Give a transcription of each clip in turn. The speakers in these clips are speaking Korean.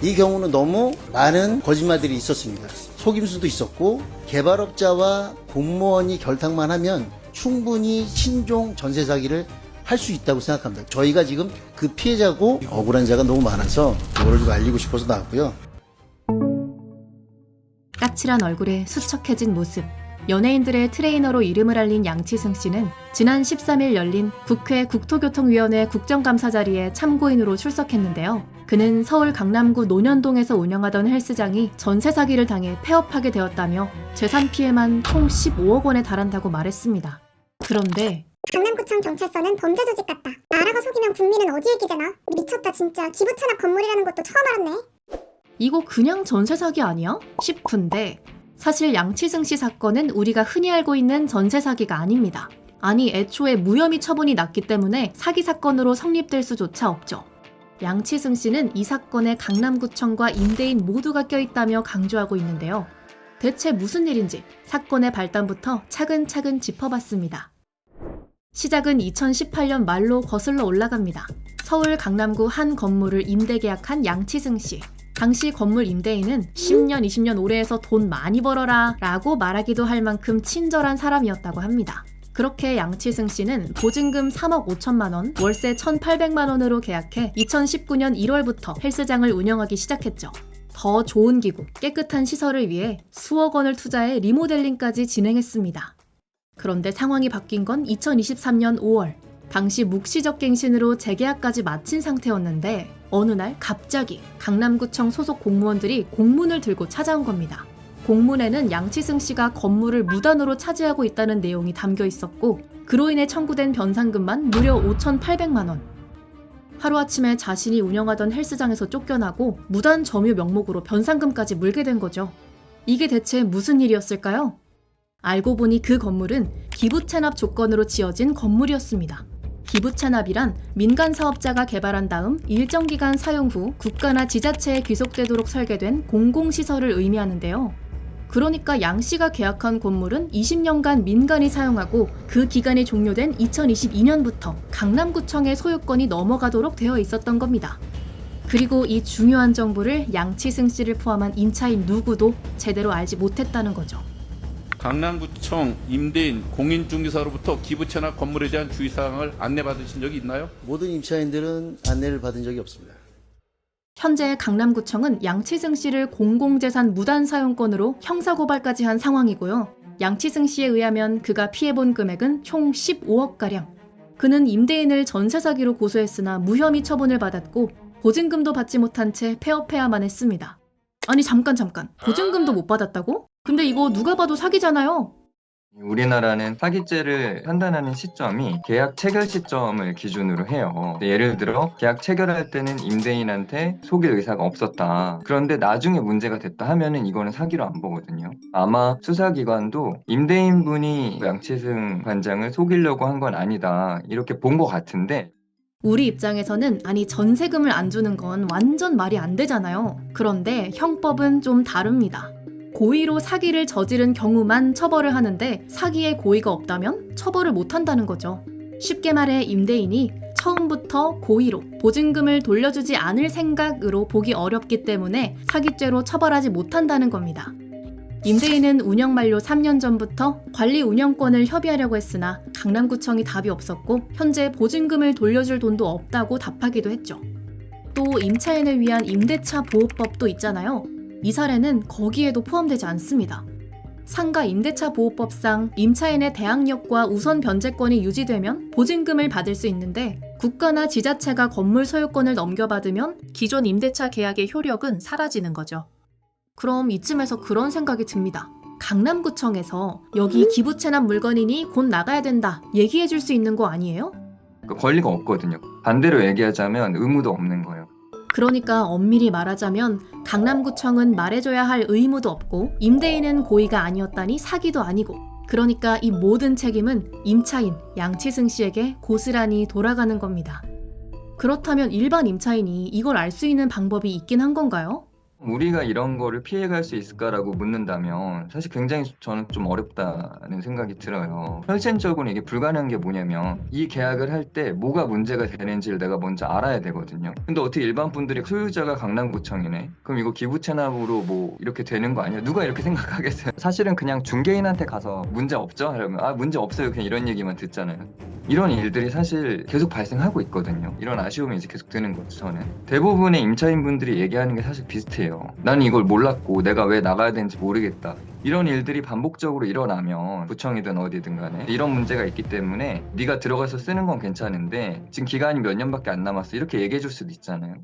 이 경우는 너무 많은 거짓말들이 있었습니다. 속임수도 있었고 개발업자와 공무원이 결탁만 하면 충분히 신종 전세 사기를 할 수 있다고 생각합니다. 저희가 지금 그 피해자고 억울한 자가 너무 많아서 이거를 좀 알리고 싶어서 나왔고요. 까칠한 얼굴에 수척해진 모습. 연예인들의 트레이너로 이름을 알린 양치승 씨는 지난 13일 열린 국회 국토교통위원회 국정감사 자리에 참고인으로 출석했는데요. 그는 서울 강남구 논현동에서 운영하던 헬스장이 전세 사기를 당해 폐업하게 되었다며 재산 피해만 총 15억 원에 달한다고 말했습니다. 그런데 강남구청 경찰서는 범죄 조직 같다. 나라가 속이면 국민은 어디에 기대나? 미쳤다 진짜. 기부 찬압 건물이라는 것도 처음 알았네. 이거 그냥 전세 사기 아니야? 싶은데 사실 양치승 씨 사건은 우리가 흔히 알고 있는 전세 사기가 아닙니다. 아니 애초에 무혐의 처분이 났기 때문에 사기 사건으로 성립될 수조차 없죠. 양치승 씨는 이 사건에 강남구청과 임대인 모두가 껴있다며 강조하고 있는데요. 대체 무슨 일인지 사건의 발단부터 차근차근 짚어봤습니다. 시작은 2018년 말로 거슬러 올라갑니다. 서울 강남구 한 건물을 임대 계약한 양치승 씨. 당시 건물 임대인은 10년, 20년 오래 해서 돈 많이 벌어라 라고 말하기도 할 만큼 친절한 사람이었다고 합니다. 그렇게 양치승 씨는 보증금 3억 5천만 원, 월세 1,800만 원으로 계약해 2019년 1월부터 헬스장을 운영하기 시작했죠. 더 좋은 기구, 깨끗한 시설을 위해 수억 원을 투자해 리모델링까지 진행했습니다. 그런데 상황이 바뀐 건 2023년 5월. 당시 묵시적 갱신으로 재계약까지 마친 상태였는데 어느 날 갑자기 강남구청 소속 공무원들이 공문을 들고 찾아온 겁니다. 공문에는 양치승 씨가 건물을 무단으로 차지하고 있다는 내용이 담겨 있었고 그로 인해 청구된 변상금만 무려 5,800만 원. 하루아침에 자신이 운영하던 헬스장에서 쫓겨나고 무단 점유 명목으로 변상금까지 물게 된 거죠. 이게 대체 무슨 일이었을까요? 알고 보니 그 건물은 기부 체납 조건으로 지어진 건물이었습니다. 기부 체납이란 민간 사업자가 개발한 다음 일정 기간 사용 후 국가나 지자체에 귀속되도록 설계된 공공시설을 의미하는데요. 그러니까 양 씨가 계약한 건물은 20년간 민간이 사용하고 그 기간이 종료된 2022년부터 강남구청의 소유권이 넘어가도록 되어 있었던 겁니다. 그리고 이 중요한 정보를 양치승 씨를 포함한 임차인 누구도 제대로 알지 못했다는 거죠. 강남구청 임대인 공인중개사로부터 기부채납 건물에 대한 주의사항을 안내받으신 적이 있나요? 모든 임차인들은 안내를 받은 적이 없습니다. 현재 강남구청은 양치승 씨를 공공재산 무단 사용권으로 형사고발까지 한 상황이고요. 양치승 씨에 의하면 그가 피해본 금액은 총 15억가량. 그는 임대인을 전세 사기로 고소했으나 무혐의 처분을 받았고 보증금도 받지 못한 채 폐업해야만 했습니다. 아니 잠깐 보증금도 못 받았다고? 근데 이거 누가 봐도 사기잖아요. 우리나라는 사기죄를 판단하는 시점이 계약 체결 시점을 기준으로 해요. 예를 들어 계약 체결할 때는 임대인한테 속일 의사가 없었다. 그런데 나중에 문제가 됐다 하면은 이거는 사기로 안 보거든요. 아마 수사기관도 임대인분이 양치승 관장을 속이려고 한 건 아니다. 이렇게 본 것 같은데 우리 입장에서는 아니 전세금을 안 주는 건 완전 말이 안 되잖아요. 그런데 형법은 좀 다릅니다. 고의로 사기를 저지른 경우만 처벌을 하는데 사기에 고의가 없다면 처벌을 못 한다는 거죠. 쉽게 말해 임대인이 처음부터 고의로 보증금을 돌려주지 않을 생각으로 보기 어렵기 때문에 사기죄로 처벌하지 못한다는 겁니다. 임대인은 운영 만료 3년 전부터 관리 운영권을 협의하려고 했으나 강남구청이 답이 없었고 현재 보증금을 돌려줄 돈도 없다고 답하기도 했죠. 또 임차인을 위한 임대차 보호법도 있잖아요. 이 사례는 거기에도 포함되지 않습니다. 상가 임대차 보호법상 임차인의 대항력과 우선 변제권이 유지되면 보증금을 받을 수 있는데 국가나 지자체가 건물 소유권을 넘겨받으면 기존 임대차 계약의 효력은 사라지는 거죠. 그럼 이쯤에서 그런 생각이 듭니다. 강남구청에서 여기 기부 체납 물건이니 곧 나가야 된다 얘기해 줄 수 있는 거 아니에요? 그 권리가 없거든요. 반대로 얘기하자면 의무도 없는 거예요. 그러니까 엄밀히 말하자면 강남구청은 말해줘야 할 의무도 없고 임대인은 고의가 아니었다니 사기도 아니고 그러니까 이 모든 책임은 임차인 양치승 씨에게 고스란히 돌아가는 겁니다. 그렇다면 일반 임차인이 이걸 알 수 있는 방법이 있긴 한 건가요? 우리가 이런 거를 피해갈 수 있을까라고 묻는다면 사실 굉장히 저는 좀 어렵다는 생각이 들어요. 현실적으로 이게 불가능한 게 뭐냐면 이 계약을 할 때 뭐가 문제가 되는지를 내가 먼저 알아야 되거든요. 근데 어떻게 일반 분들이 소유자가 강남구청이네? 그럼 이거 기부 체납으로 뭐 이렇게 되는 거 아니야? 누가 이렇게 생각하겠어요? 사실은 그냥 중개인한테 가서 문제 없죠? 이러면 아 문제 없어요. 그냥 이런 얘기만 듣잖아요. 이런 일들이 사실 계속 발생하고 있거든요. 이런 아쉬움이 이제 계속 드는 거죠, 저는. 대부분의 임차인분들이 얘기하는 게 사실 비슷해요. 나는 이걸 몰랐고 내가 왜 나가야 되는지 모르겠다. 이런 일들이 반복적으로 일어나면 구청이든 어디든 간에 이런 문제가 있기 때문에 네가 들어가서 쓰는 건 괜찮은데 지금 기간이 몇 년밖에 안 남았어. 이렇게 얘기해 줄 수도 있잖아요.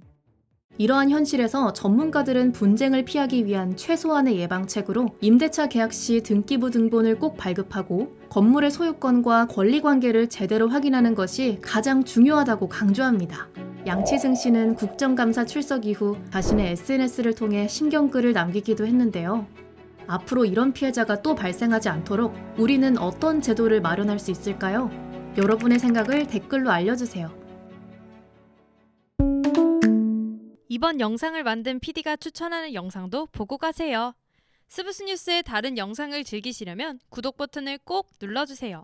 이러한 현실에서 전문가들은 분쟁을 피하기 위한 최소한의 예방책으로 임대차 계약 시 등기부 등본을 꼭 발급하고 건물의 소유권과 권리관계를 제대로 확인하는 것이 가장 중요하다고 강조합니다. 양치승 씨는 국정감사 출석 이후 자신의 SNS를 통해 심경글을 남기기도 했는데요. 앞으로 이런 피해자가 또 발생하지 않도록 우리는 어떤 제도를 마련할 수 있을까요? 여러분의 생각을 댓글로 알려주세요. 이번 영상을 만든 PD가 추천하는 영상도 보고 가세요. 스브스 뉴스의 다른 영상을 즐기시려면 구독 버튼을 꼭 눌러주세요.